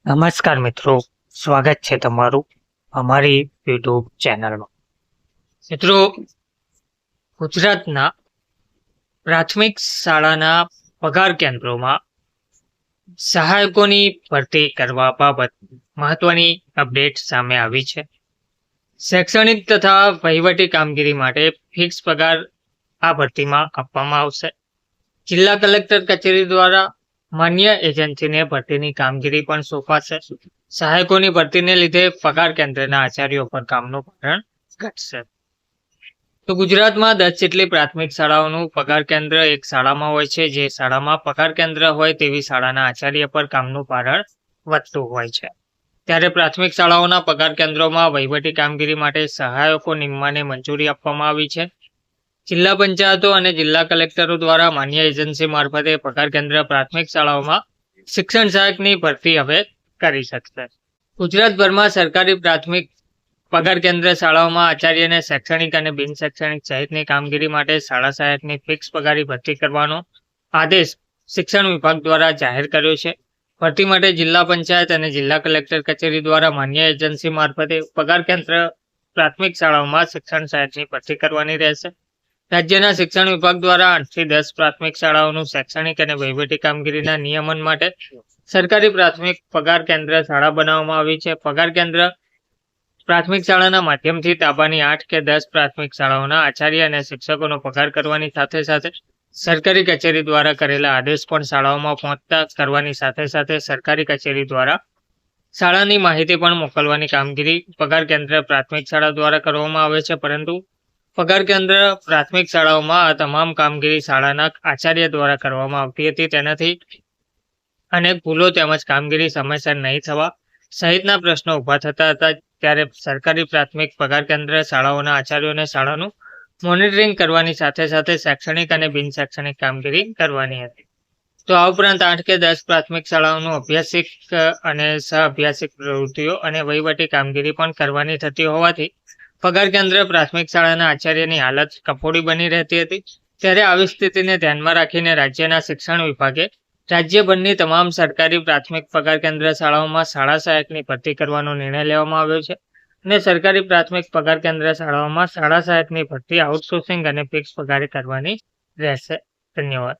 નમસ્કાર મિત્રો, સ્વાગત છે તમારું અમારી યુટ્યુબ ચેનલમાં. મિત્રો, ગુજરાતના પ્રાથમિક શાળાના પગાર કેન્દ્રોમાં સહાયકોની ભરતી કરવા બાબત મહત્વની અપડેટ સામે આવી છે. શૈક્ષણિક તથા વહીવટી કામગીરી માટે ફિક્સ પગાર આ ભરતીમાં આપવામાં આવશે. જિલ્લા કલેક્ટર કચેરી દ્વારા માન્ય એજન્સીને ભરતીની કામગીરી પણ સોંપાશે. સહાયકોની ભરતીને લીધે પગાર કેન્દ્રના આચાર્યો પર કામનું ભારણ ઘટશે. તો ગુજરાતમાં 10 જેટલી પ્રાથમિક શાળાઓનું પગાર કેન્દ્ર એક શાળામાં હોય છે. જે શાળામાં પગાર કેન્દ્ર હોય તેવી શાળાના આચાર્ય પર કામનું ભારણ વધતું હોય છે. ત્યારે પ્રાથમિક શાળાઓના પગાર કેન્દ્રોમાં વહીવટી કામગીરી માટે સહાયકો નિમવાને મંજૂરી આપવામાં આવી છે. જિલ્લા પંચાયતો અને જિલ્લા કલેક્ટરો દ્વારા માન્ય એજન્સી મારફતે પગાર કેન્દ્ર પ્રાથમિક શાળાઓમાં શિક્ષણ સહાયકની ભરતી હવે કરી શકશે. ગુજરાતભરમાં સરકારી પ્રાથમિક પગાર કેન્દ્ર શાળાઓમાં આચાર્યને શૈક્ષણિક અને બિન શૈક્ષણિક સહિતની કામગીરી માટે શાળા સહાયકની ફિક્સ પગારી ભરતી કરવાનો આદેશ શિક્ષણ વિભાગ દ્વારા જાહેર કર્યો છે. ભરતી માટે જિલ્લા પંચાયત અને જિલ્લા કલેક્ટર કચેરી દ્વારા માન્ય એજન્સી મારફતે પગાર કેન્દ્ર પ્રાથમિક શાળાઓમાં શિક્ષણ સહાયકની ભરતી કરવાની રહેશે. રાજ્યના શિક્ષણ વિભાગ દ્વારા 8 થી 10 પ્રાથમિક શાળાઓનું શૈક્ષણિક અને વહીવટી કામગીરીના નિયમન માટે સરકારી પ્રાથમિક પગાર કેન્દ્ર શાળા બનાવવામાં આવી છે. પગાર કેન્દ્ર પ્રાથમિક શાળાના માધ્યમથી તાબાની 8 કે 10 પ્રાથમિક શાળાઓના આચાર્ય અને શિક્ષકોનો પગાર કરવાની સાથે સાથે સરકારી કચેરી દ્વારા કરેલા આદેશ પણ શાળાઓમાં પહોંચતા કરવાની સાથે સાથે સરકારી કચેરી દ્વારા શાળાની માહિતી પણ મોકલવાની કામગીરી પગાર કેન્દ્ર પ્રાથમિક શાળા દ્વારા કરવામાં આવે છે. પરંતુ પગાર કેન્દ્ર પ્રાથમિક શાળાઓમાં આ તમામ કામગીરી શાળાના આચાર્ય દ્વારા કરવામાં આવતી હતી. તેનાથી અનેક ભૂલો તેમજ કામગીરી સમયસર નહીં થવા સહિતના પ્રશ્નો ઊભા થતા હતા. ત્યારે સરકારી પ્રાથમિક પગાર કેન્દ્ર શાળાઓના આચાર્યોને શાળાનું મોનિટરિંગ કરવાની સાથે સાથે શૈક્ષણિક અને બિન શૈક્ષણિક કામગીરી કરવાની હતી. તો આ ઉપરાંત 8 કે 10 પ્રાથમિક શાળાઓનું અભ્યાસિક અને સહઅભ્યાસિક પ્રવૃત્તિઓ અને વહીવટી કામગીરી પણ કરવાની થતી હોવાથી પગાર કેન્દ્ર પ્રાથમિક શાળાના આચાર્યની હાલત કફોડી બની રહેતી હતી. ત્યારે આવી સ્થિતિને ધ્યાનમાં રાખીને રાજ્યના શિક્ષણ વિભાગે રાજ્યભરની તમામ સરકારી પ્રાથમિક પગાર કેન્દ્ર શાળાઓમાં શાળા સહાયકની ભરતી કરવાનો નિર્ણય લેવામાં આવ્યો છે. અને સરકારી પ્રાથમિક પગાર કેન્દ્ર શાળાઓમાં શાળા સહાયકની ભરતી આઉટસોર્સિંગ અને ફિક્સ પગારે કરવાની રહેશે. ધન્યવાદ.